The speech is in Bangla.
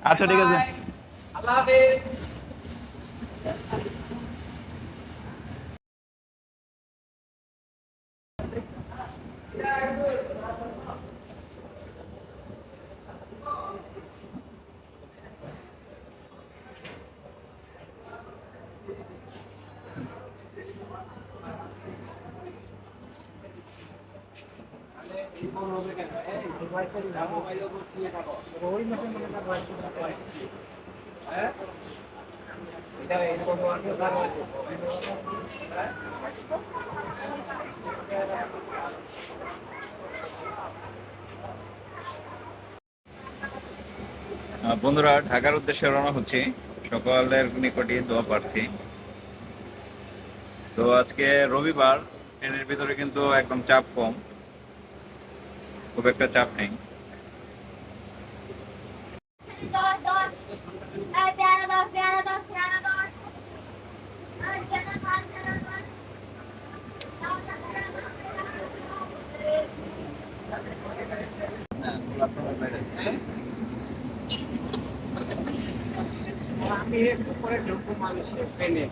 আচ্ছা ঠিক আছে। আল্লাহ হাফেজ। বন্ধুরা, ঢাকার উদ্দেশ্যে রওনা হচ্ছি। সকলের নিকটই দোয়া প্রার্থী। তো আজকে রবিবার, ট্রেনের ভিতরে কিন্তু একদম চাপ কম, খুব একটা চাপ নেই। আমি একটু পরে ঢুকবো মানুষের ট্রেনে।